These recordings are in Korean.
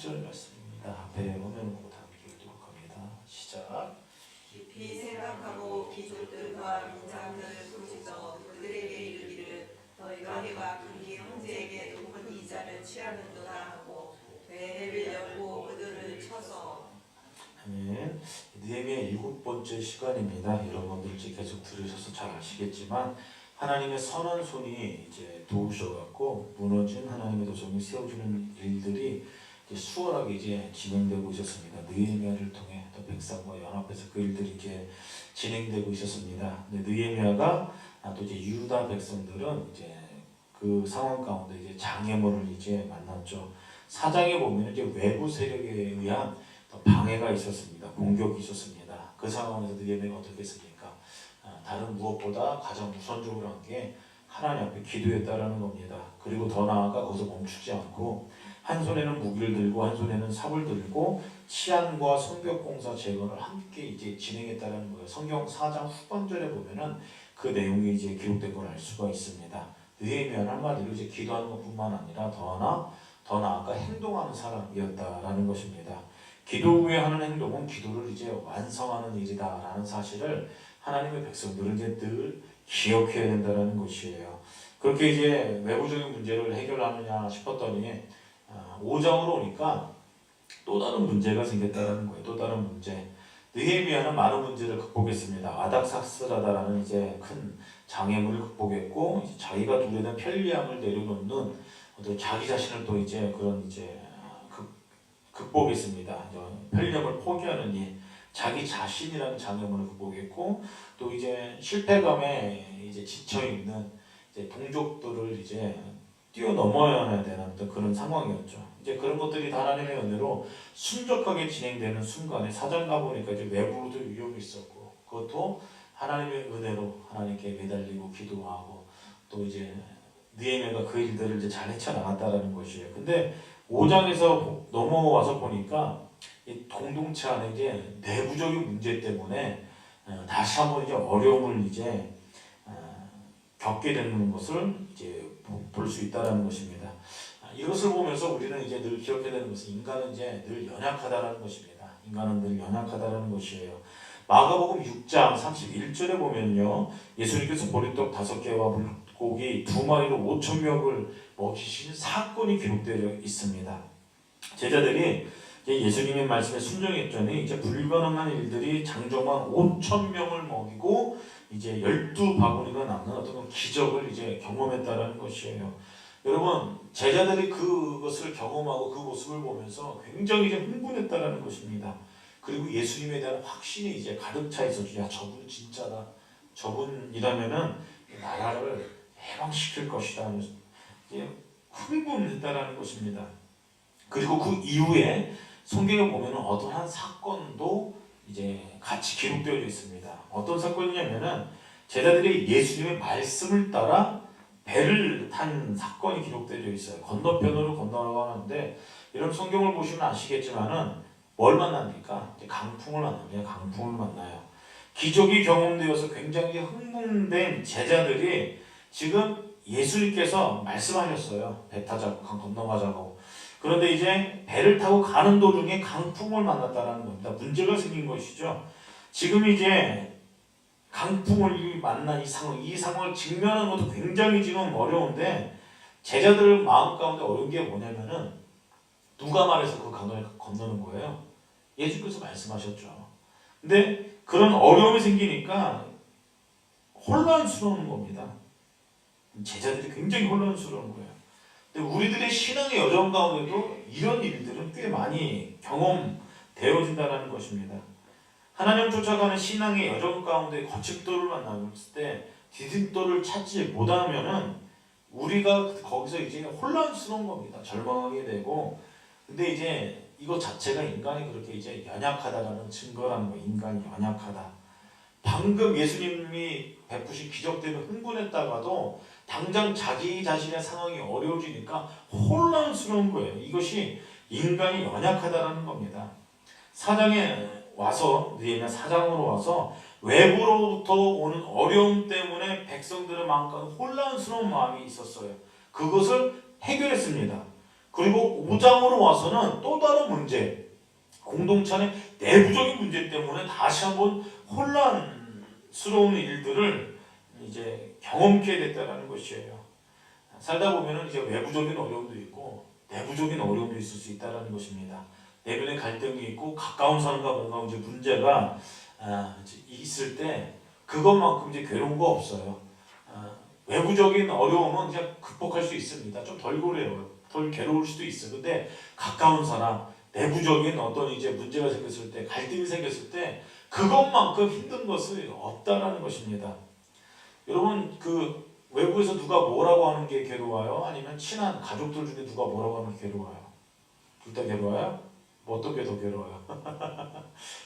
절 말씀입니다. 앞에 화면을 보고 다 함께 읽도록 합니다. 시작. 깊이 생각하고 귀족들과 민장들을 부르짖어 그들에게 이르기를 너희가 해가 그의 형제에게 높은 이자를 취하는도다 하고 배를 열고 그들을 쳐서. 아멘. 느헤미야 7번째 시간입니다. 여러분들 이제 계속 들으셔서 잘 아시겠지만 하나님의 선한 손이 이제 도우셔갖고 무너진 하나님의 도성이 세워주는 일들이 수월하게 이제 진행되고 있었습니다. 느헤미야를 통해 또 백성과 연합해서 그 일들이 이제 진행되고 있었습니다. 근데 느헤미야가 또 이제 유다 백성들은 이제 그 상황 가운데 이제 장애물을 이제 만났죠. 사장에 보면 이제 외부 세력에 의한 방해가 있었습니다. 공격이 있었습니다. 그 상황에서 느헤미야가 어떻게 했습니까? 다른 무엇보다 가장 우선적으로 한 게 하나님 앞에 기도했다라는 겁니다. 그리고 더 나아가 거기서 멈추지 않고 한 손에는 무기를 들고 한 손에는 삽을 들고 치안과 성벽공사 재건을 함께 이제 진행했다라는 거예요. 성경 4장 후반절에 보면은 그 내용이 이제 기록된 걸 알 수가 있습니다. 느헤미야는 한마디로 이제 기도하는 것뿐만 아니라 더 나아가 행동하는 사람이었다라는 것입니다. 기도 후에 하는 행동은 기도를 이제 완성하는 일이다라는 사실을 하나님의 백성들은 이제 늘 기억해야 된다는 것이에요. 그렇게 이제 외부적인 문제를 해결하느냐 싶었더니 5장으로 오니까 또 다른 문제가 생겼다는 거예요. 또 다른 문제. 느헤미야는 많은 문제를 극복했습니다. 아닥사스라다라는 이제 큰 장애물을 극복했고 이제 자기가 누리던 편리함을 내려놓는 어떤 자기 자신을 또 이제 그런 이제 극복했습니다. 편리함을 포기하는 일, 자기 자신이라는 장애물을 극복했고 또 이제 실패감에 이제 지쳐 있는 이제 동족들을 이제 뛰어넘어야 되는 그런 상황이었죠. 이제 그런 것들이 다 하나님의 은혜로 순적하게 진행되는 순간에 사장 가보니까 이제 외부로도 위협이 있었고 그것도 하나님의 은혜로 하나님께 매달리고 기도하고 또 이제 느헤미야가 그 일들을 이제 잘 헤쳐나갔다라는 것이에요. 근데 5장에서 넘어와서 보니까 이 공동체 안에 이제 내부적인 문제 때문에 다시 한번 이제 어려움을 이제 겪게 되는 것을 이제 볼 수 있다라는 것입니다. 이것을 보면서 우리는 이제 늘 기억해야 되는 것은 인간은 이제 늘 연약하다라는 것입니다. 인간은 늘 연약하다라는 것이에요. 마가복음 6장 31절에 보면요, 예수님께서 보리떡 5개와 물고기 2마리로 5,000명을 먹이신 사건이 기록되어 있습니다. 제자들이 예수님의 말씀에 순종했더니 이제 불가능한 일들이 장정만 5,000명을 먹이고 이제 12바구니가 남는 어떤 기적을 이제 경험했다라는 것이에요. 여러분, 제자들이 그것을 경험하고 그 모습을 보면서 굉장히 이제 흥분했다라는 것입니다. 그리고 예수님에 대한 확신이 이제 가득 차 있었죠. 야, 저분 진짜다. 저분이라면은 나라를 해방시킬 것이다 하면서 이제 흥분했다라는 것입니다. 그리고 그 이후에 성경에 보면 어떠한 사건도 이제 같이 기록되어 있습니다. 어떤 사건이냐면은 제자들이 예수님의 말씀을 따라 배를 탄 사건이 기록되어 있어요. 건너편으로 건너가는데 이런 성경을 보시면 아시겠지만은 뭘 만납니까? 강풍을 만납니다. 강풍을 만나요. 기적이 경험되어서 굉장히 흥분된 제자들이 지금 예수님께서 말씀하셨어요. 배 타자고 강 건너가자고. 그런데 이제 배를 타고 가는 도중에 강풍을 만났다는 겁니다. 문제가 생긴 것이죠. 지금 이제 강풍을 만난 이 상황을 직면하는 것도 굉장히 지금 어려운데 제자들 마음 가운데 어려운 게 뭐냐면은 누가 말해서 그 강을 건너는 거예요. 예수께서 말씀하셨죠. 근데 그런 어려움이 생기니까 혼란스러운 겁니다. 제자들이 굉장히 혼란스러운 거예요. 근데 우리들의 신앙의 여정 가운데도 이런 일들은 꽤 많이 경험되어진다는 것입니다. 하나님 쫓아가는 신앙의 여정 가운데 거침돌을 만났을 때 디딤돌을 찾지 못하면은 우리가 거기서 이제 혼란스러운 겁니다. 절망하게 되고. 근데 이제 이거 자체가 인간이 그렇게 이제 연약하다라는 증거라는 거예요. 인간이 연약하다. 방금 예수님이 베푸신 기적 때문에 흥분했다가도 당장 자기 자신의 상황이 어려워지니까 혼란스러운 거예요. 이것이 인간이 연약하다라는 겁니다. 사장에 와서 느헤미야 4장으로 와서 외부로부터 오는 어려움 때문에 백성들의 마음가운데 혼란스러운 마음이 있었어요. 그것을 해결했습니다. 그리고 5장으로 와서는 또 다른 문제, 공동체 안의 내부적인 문제 때문에 다시 한번 혼란스러운 일들을 이제 경험케 됐다는 것이에요. 살다 보면은 이제 외부적인 어려움도 있고 내부적인 어려움도 있을 수 있다는 것입니다. 내면의 갈등이 있고 가까운 사람과 뭔가 이제 문제가 있을 때 그것만큼 이제 괴로운 거 없어요. 외부적인 어려움은 그냥 극복할 수 있습니다. 좀 덜 고래요. 덜 괴로울 수도 있어요. 근데 가까운 사람, 내부적인 어떤 이제 문제가 생겼을 때, 갈등이 생겼을 때 그것만큼 힘든 것은 없다라는 것입니다. 여러분 그 외부에서 누가 뭐라고 하는 게 괴로워요? 아니면 친한 가족들 중에 누가 뭐라고 하는 게 괴로워요? 둘 다 괴로워요? 뭐 어떤 게 더 괴로워요?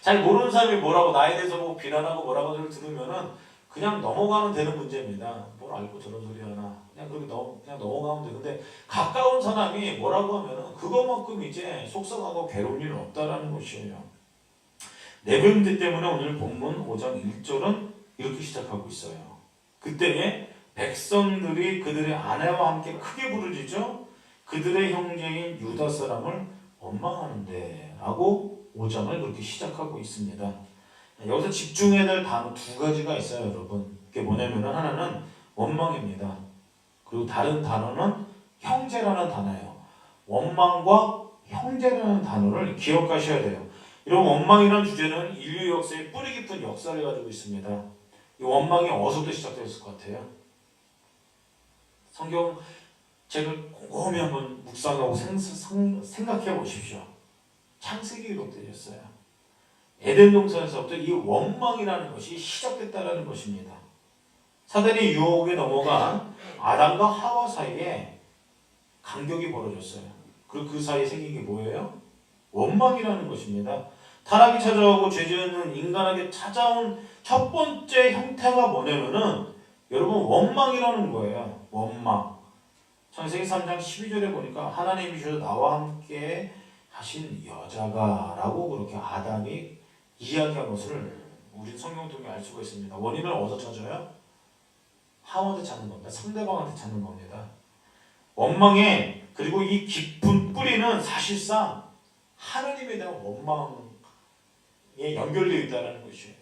잘 모르는 사람이 뭐라고 나에 대해서 뭐 비난하고 뭐라고 들으면은 그냥 넘어가면 되는 문제입니다. 뭘 알고 저런 소리 하나. 그냥 그렇게 그냥 넘어가면 되는데 가까운 사람이 뭐라고 하면은 그것만큼 이제 속상하고 괴로운 일은 없다라는 것이에요. 내부 문제 때문에 오늘 본문 5장 1절은 이렇게 시작하고 있어요. 그때에 백성들이 그들의 아내와 함께 크게 부르짖어 그들의 형제인 유다 사람을 원망하는데 라고 5장을 그렇게 시작하고 있습니다. 여기서 집중해야 될 단어 두 가지가 있어요, 여러분. 그게 뭐냐면 하나는 원망입니다. 그리고 다른 단어는 형제라는 단어예요. 원망과 형제라는 단어를 기억하셔야 돼요. 이런 원망이라는 주제는 인류 역사의 뿌리 깊은 역사를 가지고 있습니다. 이 원망이 어디서부터 시작됐을 것 같아요? 성경책을 곰곰이 한번 묵상하고 생각해 보십시오. 창세기로부터 되었어요. 에덴 동산에서부터 이 원망이라는 것이 시작됐다는 것입니다. 사단의 유혹에 넘어간 아담과 하와 사이에 간격이 벌어졌어요. 그리고 그 사이에 생긴 게 뭐예요? 원망이라는 것입니다. 타락이 찾아오고 죄 지은 인간에게 찾아온 첫 번째 형태가 뭐냐면은 여러분 원망이라는 거예요. 원망. 창세기 3장 12절에 보니까 하나님이 주셔서 나와 함께 하신 여자가 라고 그렇게 아담이 이야기한 것을 우리 성경 통해 알 수가 있습니다. 원인을 어디서 찾아요? 하와한테 찾는 겁니다. 상대방한테 찾는 겁니다. 원망에 그리고 이 깊은 뿌리는 사실상 하나님에 대한 원망에 연결되어 있다는 것이에요.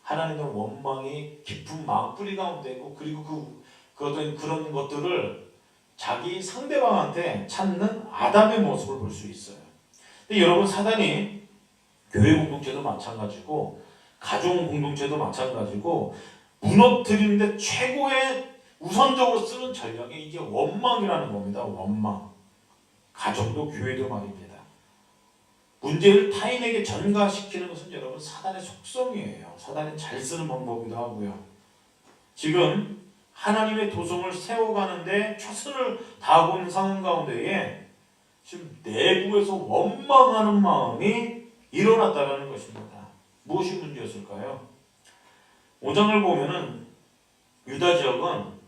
하나님에 대한 원망이 깊은 마음 뿌리 가운데 있고 그리고 그런 것들을 자기 상대방한테 찾는 아담의 모습을 볼 수 있어요. 근데 여러분 사단이 교회 공동체도 마찬가지고 가족 공동체도 마찬가지고 무너뜨리는데 최고의 우선적으로 쓰는 전략이 이게 원망이라는 겁니다. 원망. 가정도 교회도 말입니다. 문제를 타인에게 전가시키는 것은 여러분 사단의 속성이에요. 사단이 잘 쓰는 방법이기도 하고요. 지금 하나님의 도성을 세워가는데 최선을 다하고 있는 상황 가운데에 지금 내부에서 원망하는 마음이 일어났다는 것입니다. 무엇이 문제였을까요? 5장을 보면은 유다 지역은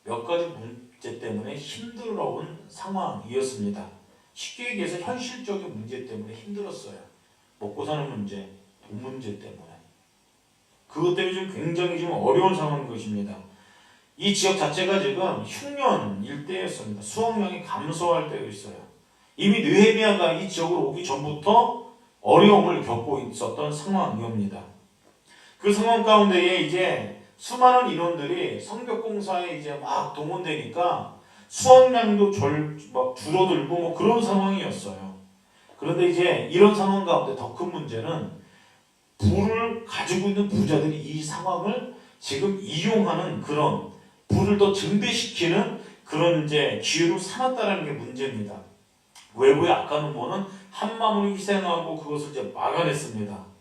몇 가지 문제 때문에 힘들어온 상황이었습니다. 쉽게 얘기해서 현실적인 문제 때문에 힘들었어요. 먹고 사는 문제, 돈 문제 때문에. 그것 때문에 좀 굉장히 좀 어려운 상황인 것입니다. 이 지역 자체가 지금 흉년 일대였습니다. 수확량이 감소할 때였어요. 이미 느헤미야가 이 지역으로 오기 전부터 어려움을 겪고 있었던 상황이옵니다. 그 상황 가운데에 이제 수많은 인원들이 성벽 공사에 이제 막 동원되니까 수확량도 막 줄어들고 뭐 그런 상황이었어요. 그런데 이제 이런 상황 가운데 더 큰 문제는 부를 가지고 있는 부자들이 이 상황을 지금 이용하는 그런 부를 더 증대시키는 그런 이제 기회로 삼았다라는 게 문제입니다. 외부의 악한 음모는 한 마음을 희생하고 그것을 이제 막아냈습니다.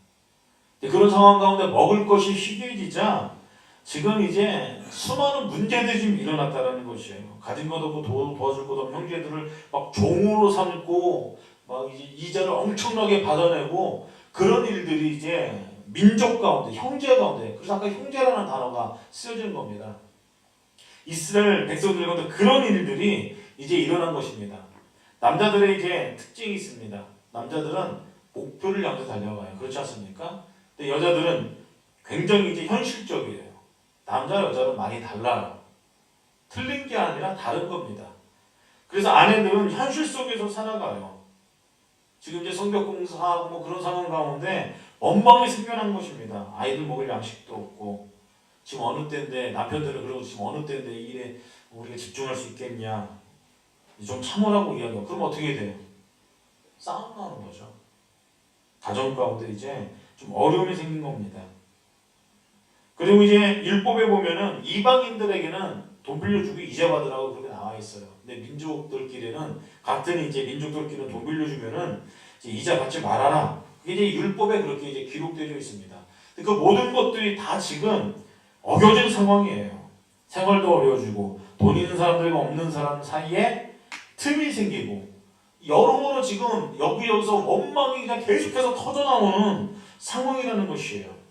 그런 상황 가운데 먹을 것이 희귀해지자 지금 이제 수많은 문제들이 지금 일어났다는 것이에요. 가진 것 없고 도와줄 것 없는 형제들을 막 종으로 삼고 막 이제 이자를 엄청나게 받아내고 그런 일들이 이제 민족 가운데, 형제 가운데, 그래서 아까 형제라는 단어가 쓰여진 겁니다. 이스라엘 백성들 가운데 그런 일들이 이제 일어난 것입니다. 남자들의 이제 특징이 있습니다. 남자들은 목표를 향해서 달려가요. 그렇지 않습니까? 근데 여자들은 굉장히 이제 현실적이에요. 남자 여자는 많이 달라요. 틀린 게 아니라 다른 겁니다. 그래서 아내들은 현실 속에서 살아가요. 지금 이제 성벽 공사하고 뭐 그런 상황 가운데 원망이 생겨난 것입니다. 아이들 먹을 양식도 없고 지금 어느 때인데 남편들은 그러고 지금 어느 때인데 이 일에 우리가 집중할 수 있겠냐. 좀 참으라고 이야기하고 그럼 어떻게 돼요? 싸움 나는 거죠. 가정 가운데 이제 좀 어려움이 생긴 겁니다. 그리고 이제 율법에 보면은 이방인들에게는 돈 빌려주고 이자 받으라고 그렇게 나와 있어요. 근데 민족들끼리는 같은 이제 민족들끼리는 돈 빌려주면은 이제 이자 받지 말아라. 그게 이제 율법에 그렇게 이제 기록되어 있습니다. 그 모든 것들이 다 지금 어겨진 상황이에요. 생활도 어려워지고 돈 있는 사람들과 없는 사람 사이에 틈이 생기고 여러모로 지금 여기저기서 원망이 그냥 계속해서 터져나오는 상황이라는 것이에요.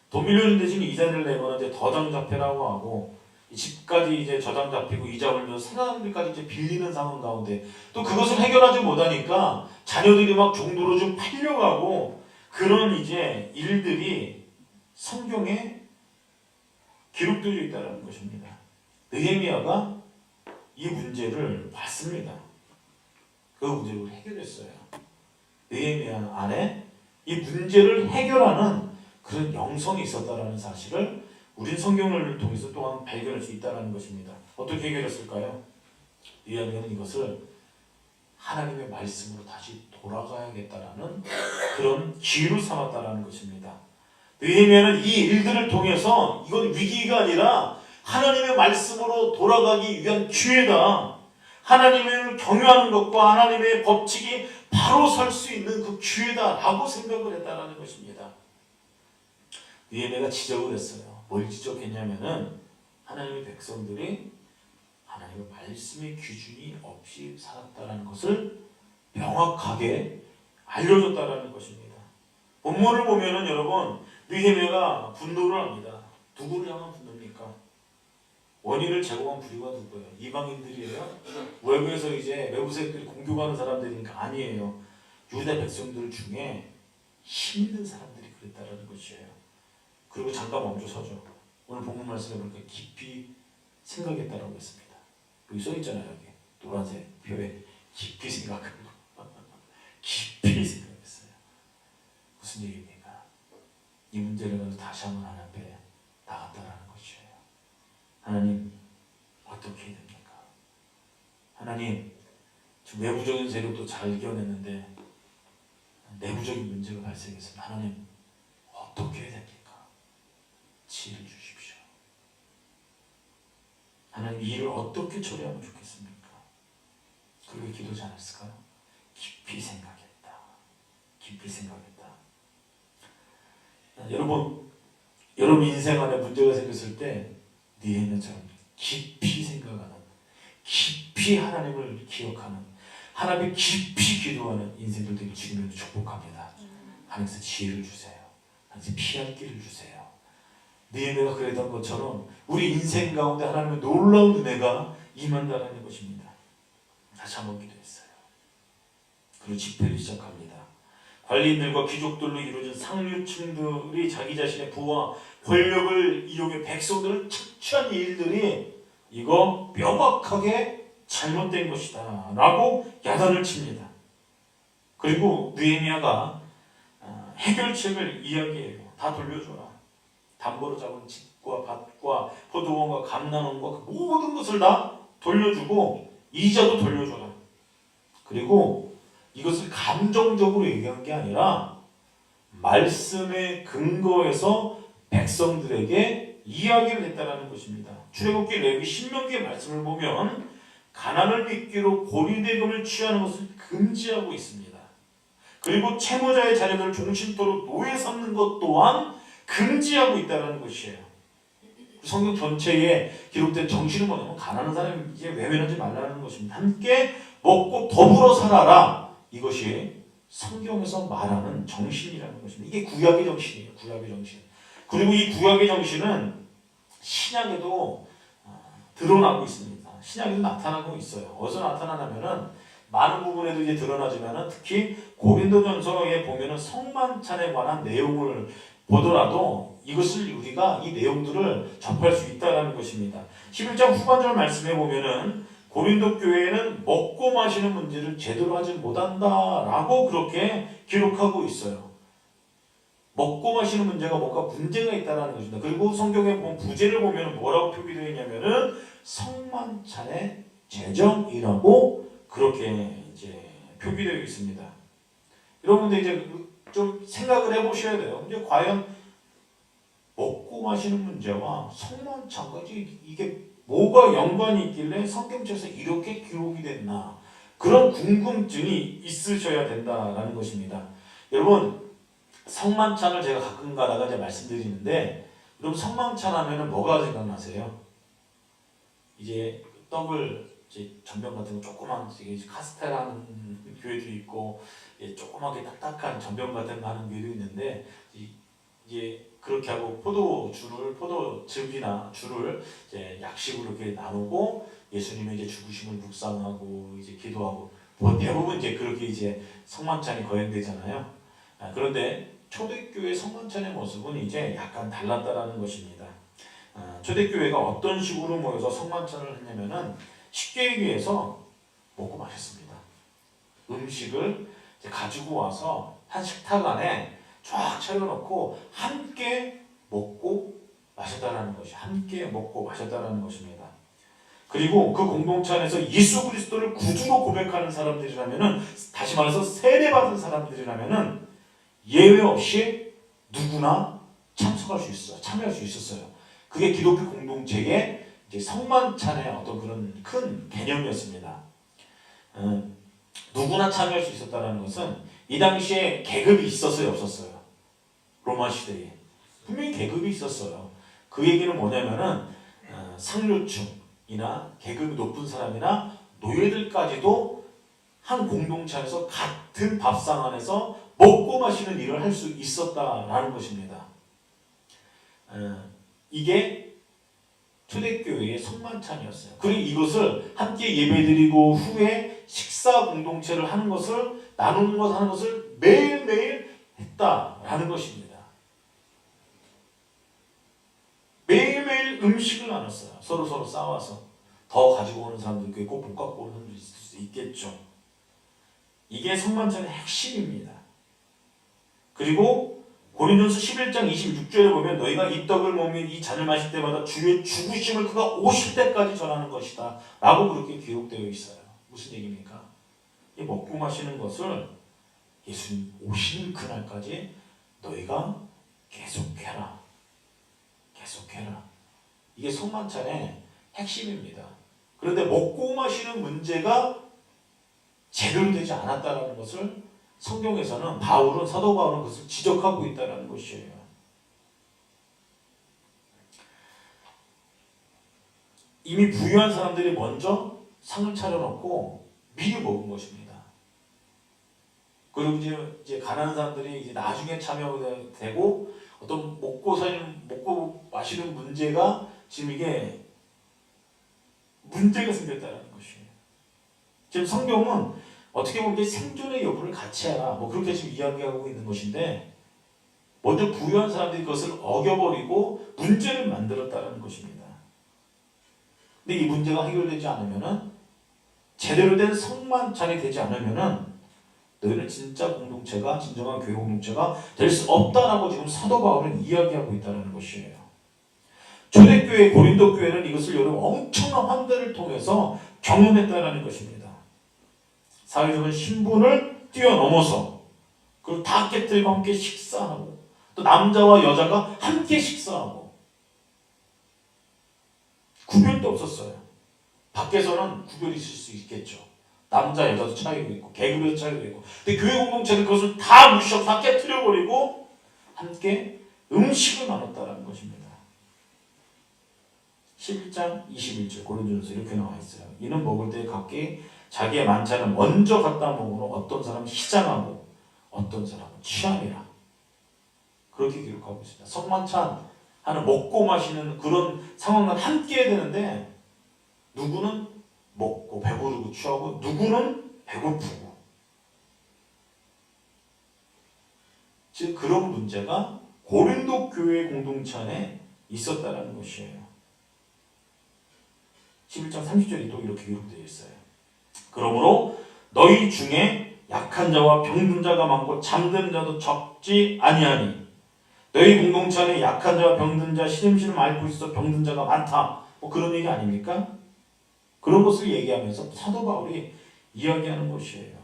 돈 빌려준 대신 이자를 내거나 이제 더장 잡혀라고 하고 집까지 이제 저장 잡히고 이자 올면서 사람들까지 이제 빌리는 상황 가운데 또 그것을 해결하지 못하니까 자녀들이 막 종도로 좀 팔려가고 그런 이제 일들이 성경에 기록되어 있다는 것입니다. 느헤미야가 이 문제를 봤습니다. 그 문제를 해결했어요. 느헤미야 안에 이 문제를 해결하는 그런 영성이 있었다라는 사실을 우린 성경을 통해서 또한 발견할 수 있다는 것입니다. 어떻게 해결했을까요? 느헤미야는 이것을 하나님의 말씀으로 다시 돌아가야겠다라는 그런 기회로 삼았다라는 것입니다. 느헤미야는 이 일들을 통해서 이건 위기가 아니라 하나님의 말씀으로 돌아가기 위한 기회다. 하나님을 경유하는 것과 하나님의 법칙이 바로 설 수 있는 그 기회다라고 생각을 했다는 것입니다. 느헤미야가 지적을 했어요. 뭘 지적했냐면은 하나님의 백성들이 하나님의 말씀의 기준이 없이 살았다는 것을 명확하게 알려줬다는 것입니다. 본문을 보면은 여러분 느헤미야가 분노를 합니다. 누구를 향한 분노입니까? 원인을 제공한 부류가 누구예요? 이방인들이에요? 외부에서 이제 외부세력들이 공격하는 사람들이니까 아니에요. 유다 백성들 중에 힘 있는 사람들이 그랬다는 것이에요. 그리고 잠깐 멈춰서죠. 오늘 본문 말씀해 보니까 깊이 생각했다라고 했습니다. 여기 써있잖아요. 여기 노란색 표에 깊이 생각한 거. 깊이 생각했어요. 무슨 얘기입니까? 이 문제를 가지고 다시 한번 하나님 앞에 나갔다라는 것이에요. 하나님 어떻게 해야 됩니까? 하나님 지금 외부적인 세력도 잘 이겨냈는데 내부적인 문제가 발생했습니다. 하나님 어떻게 해야 됩니까? 지혜를 주십시오. 하나님 이 일을 어떻게 처리하면 좋겠습니까? 그렇게 기도하지 않았을까요? 깊이 생각했다. 깊이 생각했다. 여러분 인생 안에 문제가 생겼을 때 느헤미야처럼 깊이 생각하는, 깊이 하나님을 기억하는, 하나님 깊이 기도하는 인생들 되길 주님으로 축복합니다. 하나님께서 지혜를 주세요. 하나님께서 피할 길을 주세요. 느헤미야가 그랬던 것처럼 우리 인생 가운데 하나님의 놀라운 은혜가 임한다는 것입니다. 다시 한번 기도했어요. 그리고 집회를 시작합니다. 관리인들과 귀족들로 이루어진 상류층들이 자기 자신의 부와 권력을 이용해 백성들을 착취한 일들이 이거 명확하게 잘못된 것이다 라고 야단을 칩니다. 그리고 느헤미야가 해결책을 이야기해요. 다 돌려줘라. 담보로 잡은 집과 밭과 포도원과 감난원과 그 모든 것을 다 돌려주고 이자도 돌려줘라. 그리고 이것을 감정적으로 얘기한 게 아니라 말씀의 근거에서 백성들에게 이야기를 했다는 것입니다. 출애굽기, 레위, 신명기의 말씀을 보면 가난을 빚기로 고리대금을 취하는 것을 금지하고 있습니다. 그리고 채무자의 자녀들을 종신토로 노예 삼는 것 또한 금지하고 있다는 것이에요. 성경 전체에 기록된 정신은 뭐냐면 가난한 사람이 이제 외면하지 말라는 것입니다. 함께 먹고 더불어 살아라. 이것이 성경에서 말하는 정신이라는 것입니다. 이게 구약의 정신이에요. 구약의 정신. 그리고 이 구약의 정신은 신약에도 드러나고 있습니다. 신약에도 나타나고 있어요. 어디서 나타나냐면은 많은 부분에도 이제 드러나지만은 특히 고린도전서에 보면은 성만찬에 관한 내용을 보더라도 이것을 우리가 이 내용들을 접할 수 있다는 것입니다. 11장 후반절 말씀에 보면은 고린도 교회는 먹고 마시는 문제를 제대로 하지 못한다라고 그렇게 기록하고 있어요. 먹고 마시는 문제가 뭔가 문제가 있다는 것입니다. 그리고 성경에 보면 부제를 보면 뭐라고 표기되어 있냐면은 성만찬의 제정이라고 그렇게 이제 표기되어 있습니다. 여러분들 이제 좀 생각을 해보셔야 돼요. 이제 과연 먹고 마시는 문제와 성만찬까지 이게 뭐가 연관이 있길래 성경책에서 이렇게 기록이 됐나, 그런 궁금증이 있으셔야 된다라는 것입니다. 여러분, 성만찬을 제가 가끔 가다가 이제 말씀드리는데, 여러분 성만찬 하면은 뭐가 생각나세요? 이제 떡을 이제 전병 같은 거 조그만 카스테라는 교회도 있고, 조그맣게 딱딱한 전병 같은 거 하는 교회도 있는데, 이제 그렇게 하고 포도즙이나 줄을 이제 약식으로 이렇게 나누고 예수님의 이제 죽으심을 묵상하고 이제 기도하고, 뭐 대부분 이제 그렇게 이제 성만찬이 거행되잖아요. 그런데 초대교회 성만찬의 모습은 이제 약간 달랐다라는 것입니다. 초대교회가 어떤 식으로 모여서 성만찬을 했냐면은 쉽게 얘기해서 먹고 마셨습니다. 음식을 이제 가지고 와서 한 식탁 안에 쫙 차려놓고 함께 먹고 마셨다라는 것이, 함께 먹고 마셨다라는 것입니다. 그리고 그 공동체 안에서 예수 그리스도를 구주로 고백하는 사람들이라면은, 다시 말해서 세례받은 사람들이라면은 예외 없이 누구나 참석할 수 있어요. 참여할 수 있었어요. 그게 기독교 공동체의 이제 성만찬의 어떤 그런 큰 개념이었습니다. 누구나 참여할 수 있었다는 것은 이 당시에 계급이 있었어요, 없었어요? 로마 시대에 분명히 계급이 있었어요. 그 얘기는 뭐냐면은 상류층이나 계급이 높은 사람이나 노예들까지도 한 공동체 안에서 같은 밥상 안에서 먹고 마시는 일을 할 수 있었다라는 것입니다. 이게 초대교회의 성만찬이었어요. 그리고 이것을 함께 예배드리고 후에 식사 공동체를 하는 것을, 나누는 것 하는 것을 매일매일 했다라는 것입니다. 매일매일 음식을 나눴어요. 서로 싸와서. 더 가지고 오는 사람도 있고 못 갖고 오는 사람도 있을 수 있겠죠. 이게 성만찬의 핵심입니다. 그리고 고린도서 11장 26절에 보면 너희가 이 떡을 먹으며 이 잔을 마실 때마다 주의 죽으심을 그가 오실 때까지 전하는 것이다 라고 그렇게 기록되어 있어요. 무슨 얘기입니까? 이 먹고 마시는 것을 예수님 오시는 그날까지 너희가 계속해라. 계속해라. 이게 성만찬의 핵심입니다. 그런데 먹고 마시는 문제가 제대로 되지 않았다는 것을 성경에서는 사도 바울은 그것을 지적하고 있다는 것이에요. 이미 부유한 사람들이 먼저 상을 차려놓고 미리 먹은 것입니다. 그리고 이제 가난한 사람들이 이제 나중에 참여되고 어떤 먹고 마시는 문제가 지금 이게 문제가 생겼다는 것이에요. 지금 성경은 어떻게 보면 이게 생존의 여부를 같이 해라, 뭐 그렇게 지금 이야기하고 있는 것인데, 먼저 부유한 사람들이 그것을 어겨버리고 문제를 만들었다는 것입니다. 근데 이 문제가 해결되지 않으면은, 제대로 된 성만찬이 되지 않으면은 너희는 진짜 공동체가, 진정한 교회 공동체가 될 수 없다라고 지금 사도 바울은 이야기하고 있다는 것이에요. 초대교회 고린도 교회는 이것을 여러분 엄청난 환대를 통해서 경험했다는 것입니다. 사회적인 신분을 뛰어넘어서 그리고 다 깨뜨리고 함께 식사하고, 또 남자와 여자가 함께 식사하고, 구별도 없었어요. 밖에서는 구별이 있을 수 있겠죠. 남자 여자도 차이가 있고 계급에도 차이가 있고, 근데 교회 공동체는 그것을 다 무시하고 다 깨뜨려버리고 함께 음식을 나눴다는 것입니다. 11장 21절 고린도전서 이렇게 나와 있어요. 이는 먹을 때 각기 자기의 만찬을 먼저 갖다 먹으러 어떤 사람은 희장하고 어떤 사람은 취함이라, 그렇게 기록하고 있습니다. 성만찬 하는 먹고 마시는 그런 상황과 함께 해야 되는데, 누구는 먹고 배부르고 취하고 누구는 배고프고, 즉 그런 문제가 고린도 교회 공동체 안에 있었다는 것이에요. 11장 30절에 또 이렇게 기록되어 있어요. 그러므로 너희 중에 약한 자와 병든 자가 많고 잠든 자도 적지 아니하니 너희 공동체 안에 약한 자와 병든 자 시름시름 앓고 있어 병든 자가 많다. 뭐 그런 얘기 아닙니까? 그런 것을 얘기하면서 사도 바울이 이야기하는 것이에요.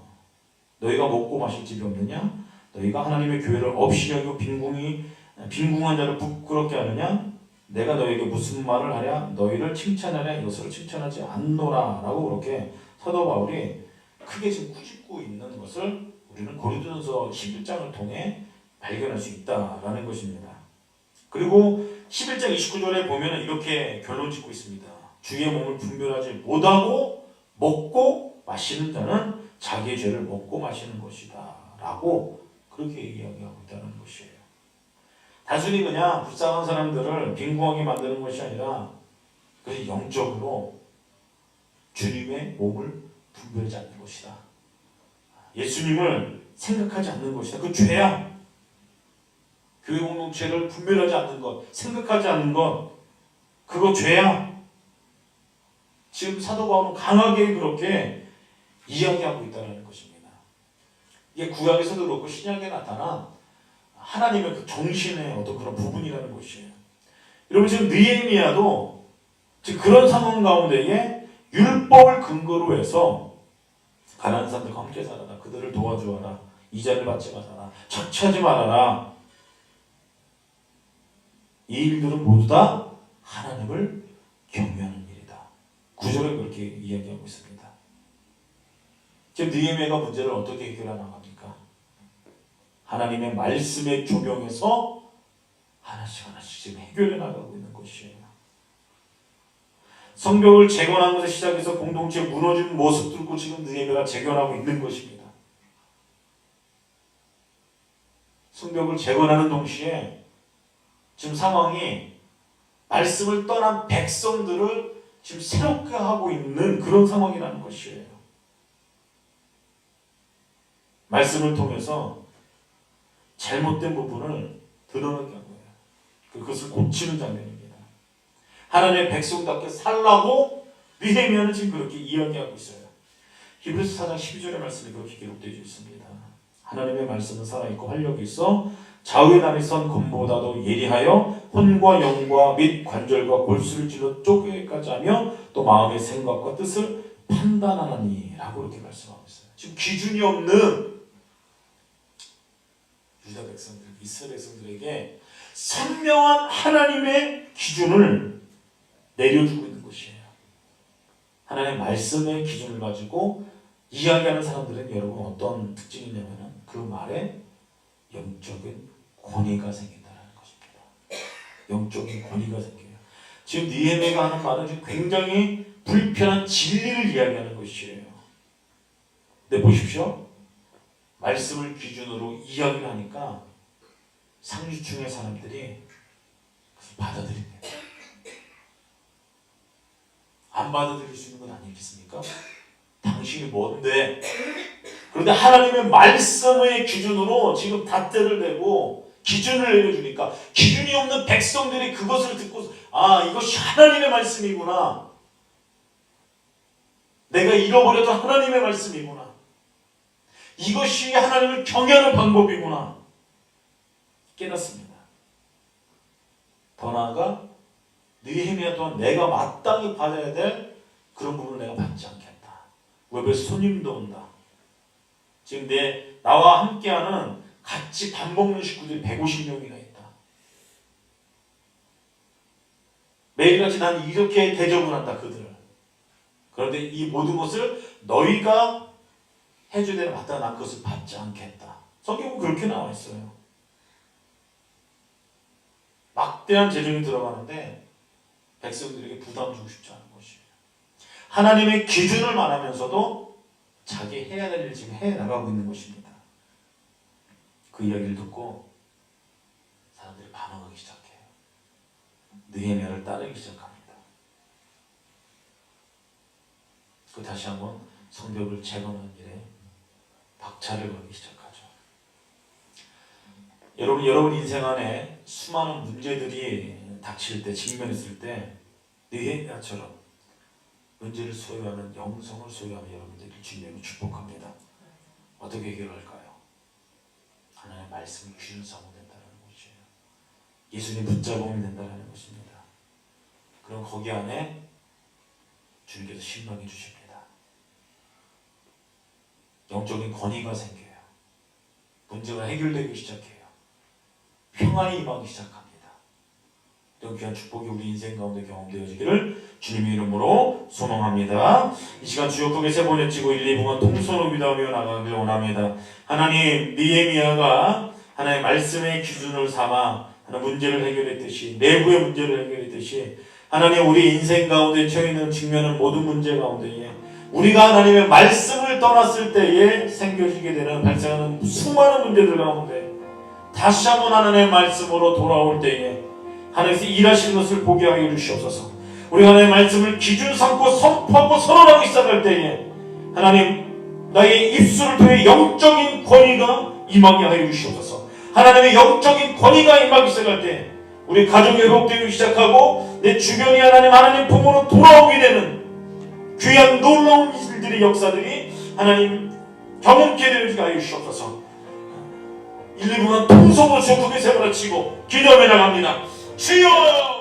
너희가 먹고 마실 집이 없느냐? 너희가 하나님의 교회를 없이 여기고 빈궁한 자를 부끄럽게 하느냐? 내가 너에게 무슨 말을 하랴? 너희를 칭찬하랴? 이것으로 칭찬하지 않노라 라고 그렇게 사도 바울이 크게 지금 꾸짖고 있는 것을 우리는 고린도전서 11장을 통해 발견할 수 있다라는 것입니다. 그리고 11장 29절에 보면 이렇게 결론 짓고 있습니다. 주의 몸을 분별하지 못하고 먹고 마시는 자는 자기의 죄를 먹고 마시는 것이다 라고 그렇게 이야기하고 있다는 것이에요. 단순히 그냥 불쌍한 사람들을 빈궁하게 만드는 것이 아니라 그래서 영적으로 주님의 몸을 분별하지 않는 것이다. 예수님을 생각하지 않는 것이다. 그 죄야. 교회 공동체를 분별하지 않는 것, 생각하지 않는 것, 그거 죄야. 지금 사도 바울은 강하게 그렇게 이야기하고 있다는 것입니다. 이게 구약에서도 그렇고 신약에 나타난 하나님의 그 정신의 어떤 그런 부분이라는 것이에요. 여러분 지금 느헤미야도 지금 그런 상황 가운데에 율법을 근거로 해서 가난한 사람들과 함께 살아라. 그들을 도와주어라. 이자를 받지 말아라. 착취하지 말아라. 이 일들은 모두 다 하나님을 경외하는 일이다. 9절에 그렇게 이야기하고 있습니다. 지금 느헤미야가 문제를 어떻게 해결해 나갑니까? 하나님의 말씀에 조명해서 하나씩 지금 해결해 나가고 있는 것이에요. 성벽을 재건한 것에 시작해서 공동체 무너진 모습 들고 지금 느헤미야가 재건하고 있는 것입니다. 성벽을 재건하는 동시에 지금 상황이 말씀을 떠난 백성들을 지금 새롭게 하고 있는 그런 상황이라는 것이에요. 말씀을 통해서 잘못된 부분을 드러나게 한 거예요. 그것을 고치는 장면입니다. 하나님의 백성답게 살라고 느헤미야는 지금 그렇게 이야기하고 있어요. 히브리서 4장 12절의 말씀이 그렇게 기록되어 있습니다. 하나님의 말씀은 살아있고 활력이 있어 좌우의 날이 선 검보다도 예리하여 혼과 영과 및 관절과 골수를 찔러 쪼개기까지 하며 또 마음의 생각과 뜻을 판단하나니 라고 이렇게 말씀하고 있어요. 지금 기준이 없는 유다 백성들, 이스라엘 백성들에게 선명한 하나님의 기준을 내려주고 있는 것이에요. 하나님의 말씀의 기준을 가지고 이야기하는 사람들은 여러분 어떤 특징이 있냐면 그 말에 영적인 권위가 생긴다는 것입니다. 영적인 권위가 생겨요. 지금 느헤미야가 하는 말은 지금 굉장히 불편한 진리를 이야기하는 것이에요. 근데 보십시오. 말씀을 기준으로 이야기를 하니까 상류층의 사람들이 그것을 받아들입니다. 안 받아들일 수 있는 건 아니겠습니까? 당신이 뭔데? 그런데 하나님의 말씀의 기준으로 지금 잣대를 대고 기준을 내려주니까 기준이 없는 백성들이 그것을 듣고 아 이것이 하나님의 말씀이구나. 내가 잃어버려도 하나님의 말씀이구나. 이것이 하나님을 경외하는 방법이구나. 깨닫습니다. 더 나아가 느헤미야 또한 내가 마땅히 받아야 될 그런 부분을 내가 받지 않겠다. 왜 손님도 온다. 지금 나와 함께하는 같이 밥 먹는 식구들이 150명이나 있다. 매일같이 난 이렇게 대접을 한다 그들을. 그런데 이 모든 것을 너희가 해줘야 되는 마땅한 난 그것을 받지 않겠다. 성경은 그렇게 나와 있어요. 막대한 재정이 들어가는데 백성들에게 부담 주고 싶지 않은 것이에요. 하나님의 기준을 말하면서도 자기 해야 될 일을 지금 해 나가고 있는 것입니다. 그 이야기를 듣고 사람들이 반응하기 시작해요. 느헤미야를 따르기 시작합니다. 그 다시 한번 성벽을 재건하는 일에 박차를 걸기 시작하죠. 여러분 인생 안에 수많은 문제들이 닥칠 때, 직면했을 때 느헤미야처럼 문제를 소유하는 영성을 소유하는 여러분들을 주님이 축복합니다. 어떻게 해결할까요? 하나님의 말씀을 귀를 삼으면 된다는 것이에요. 예수님 붙잡으면 된다는 것입니다. 그럼 거기 안에 주님께서 신방해 주십니다. 영적인 권위가 생겨요. 문제가 해결되기 시작해요. 평안이 임하기 시작합니다. 이런 귀한 축복이 우리 인생 가운데 경험되어지기를 주님의 이름으로 소망합니다. 이 시간 주여 크게 세 번 외치고 1, 2분간 통성으로 기도하며 나가길 원합니다. 하나님, 느헤미야가 하나님의 말씀의 기준을 삼아 하나님 문제를 해결했듯이, 내부의 문제를 해결했듯이 하나님 우리 인생 가운데 처해있는 직면한 모든 문제 가운데에 우리가 하나님의 말씀을 떠났을 때에 생겨지게 되는 발생하는 수많은 문제들 가운데 다시 한번 하나님의 말씀으로 돌아올 때에 하나님께서 일하시는 것을 보게 하여 주시옵소서. 우리가 하나님의 말씀을 기준 삼고 선포하고 선언하기 시작할 때에 하나님 나의 입술을 통해 영적인 권위가 임하게 하여 주시옵소서. 하나님의 영적인 권위가 임하기 시작할 때 우리 가정이 회복되기 시작하고 내 주변이 하나님 품으로 돌아오게 되는 귀한 놀라운 일들의 역사들이 하나님 경험케 되게 하여 주시옵소서. 1, 2분간 통성으로 주여 크게 세 번 외치고 기도하며 나갑니다. 주여!